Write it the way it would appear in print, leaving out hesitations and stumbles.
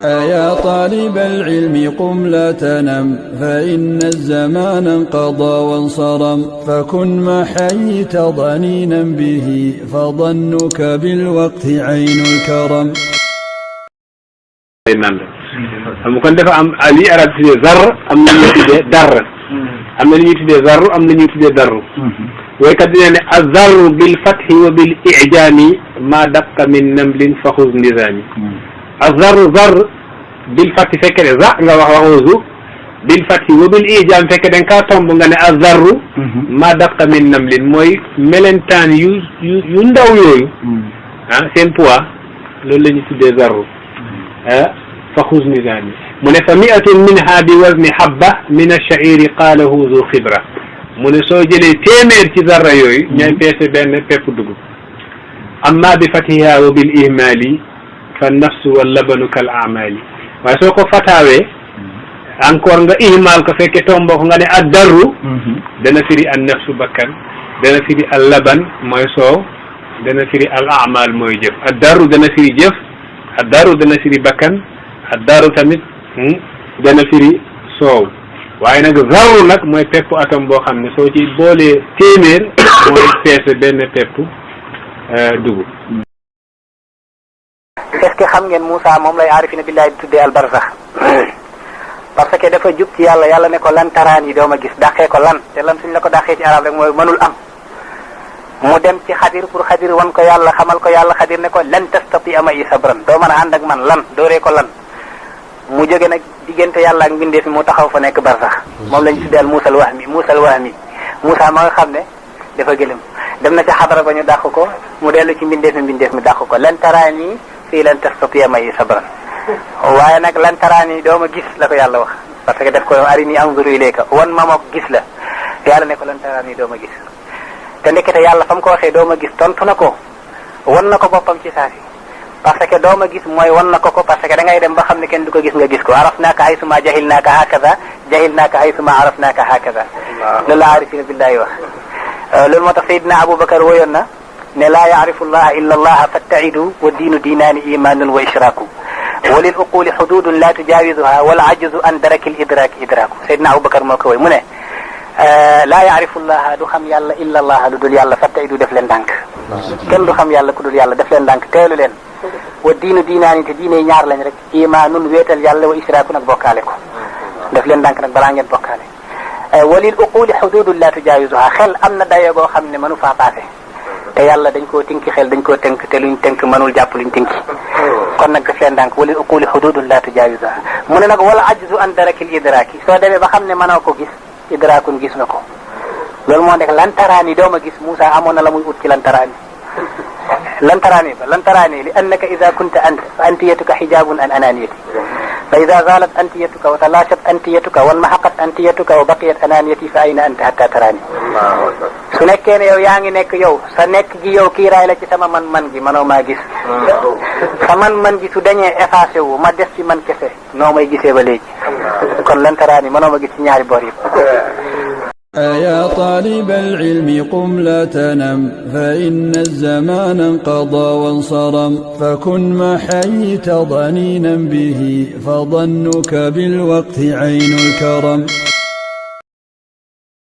أيا طالب العلم قم لا تنم فإن الزمان انقضى وانصرم فكن ما حييت ضنينا به فظنك بالوقت عين الكرم. mu kon dafa am li arab tuddee zar am na ñuy tuddee dar am na ñuy tuddee zarru am na ñuy tuddee darru waykat dina ne azarru bil fathi wa bil i'jami ma daqa min namlin fa xuz nizami azarru zar bil fathi fekke ne za nga wax waxuzu bil fathi wa bil i'jam fekke da nga kaa tomb nga ne azarru ma daqa min namlin mooy melentaan yu ndaw yooyu ah seen poids loolu la ñu tuddee zarru fa xuz nizami mu ne fa mi'atun minha bi wazni habba min ash-sha'iri qaalahu zu xibra mu ne soo jëlee téeméer ci zarra yooyu ñooy peese benn pepp dugub amma bi fatiha wa bil ihmali fa nafsu wal labanu kal amali waaye soo ko fataawee encore nga ihmal ko fekke tombo ko nga ne ad darru dana firi an nafsu bakkan dana firi al laban mooy soow dana firi al amal mooy jëf ad darru dana firi jëf ad darru dana firi bakkan ad darru tamit dana firi soow waaye nag zarru nag mooy pepp atom boo xam ne soo ci boolee téeméer mooy peese benn pepp dugub. est-ce que xam ngeen Moussa moom lay aarifina billahi tuddee al barzax parce que dafa jub ci yàlla yàlla ne ko lan taraan yi dooma gis dàqee ko lan te lan suñ la ko dàqee ci arab rek mooy mënul am mu dem ci xadir pour xadir wan ko yàlla xamal ko yàlla xadir ne ko lan tastati ama i sabran doo mën a ànd ak man lan dooree ko lan mu jóge nag diggante yàlla ak mbindeef mi mu taxaw fa nekk barsax moom lañ tuddee al muusal wahmi Moussa ma nga xam ne dafa gëlëm dem na ci xadara ba ñu dàq ko mu dellu ci mbindeef mi dàq ko lan taraani fii lan tastati'a ma'i sabran waaye nag lan taraani doo ma gis la ko yàlla wax parce que def ko arini anzuru ilayka wan ma mook gis la yàlla ne ko lan taraani doo ma gis te ndekete yàlla fa mu ko waxee doo ma gis tontu na ko wan na ko boppam ci saasi parce que doo ma gis mooy wan na ko parce que da ngay dem ba xam ne kenn du ko gis nga gis ko arafnaaka haysuma jahilnaaka hakaza jahilnaaka haysuma arafnaaka hakaza loolu la aarifina billahi wax loolu moo tax Seydina Aboubacar woyoon na ne laa yaarifu llaha illa allaha fattaidu wa diinu diinaani imanun wa ishraaku wa lil uquli xududun la tujawizuha wal ajzu an daraki l idraki idraku Seydina Aboubacar moo ko woy mu ne laa yaarifu llaha du xam yàlla illa allaha lu dul yàlla fattaidu def leen ndànk kenn du xam yàlla ku dul yàlla def leen ndànk teelu leen wa diinu diinaani te diine ñaar lañ rek imanun wéetal yàlla wa ishraaku nag bokkaale ko def leen ndànk nag balaa ngeen bokkaale walil uquli xududun la tujawizuha xel am na dayo goo xam ne mënu faa paase te yàlla dañ koo tinki xel dañ koo tënk te luñ tënk mënul jàpp luñ tinki kon nag def leen ndànk walil uquli xududun la tujawizuha mu ne nag wala ajzu an darakil idraki soo demee ba xam ne mënoo ko gis idrakun gis na ko loolu moo nekk lantaraani dooma gis Moussa amoon na la muy ut ci lantaraani lantaraani li annaka ida kunta anta fa antiyatuka xijabun an ananiyati fa ida zalat antiyatuka wa talashat antiyatuka wan mahaqat antiyatuka wa baqiyat ananiyati fa ayna anta hatta taraani su nekkee ne yow yaa ngi nekk yow sa nekk gi yow kiiraay la ci sama man gi manoo maa gis sa man gi su dañee effacé wu ma des ci man kese noo may gisee ba léegi kon lantaraani manoo ma gis ci ñaari boor yëpp. أيا طالب العلم قم لا تنم فإن الزمان انقضى وانصرم فكن ما حييت ضنينا به فظنك بالوقت عين الكرم.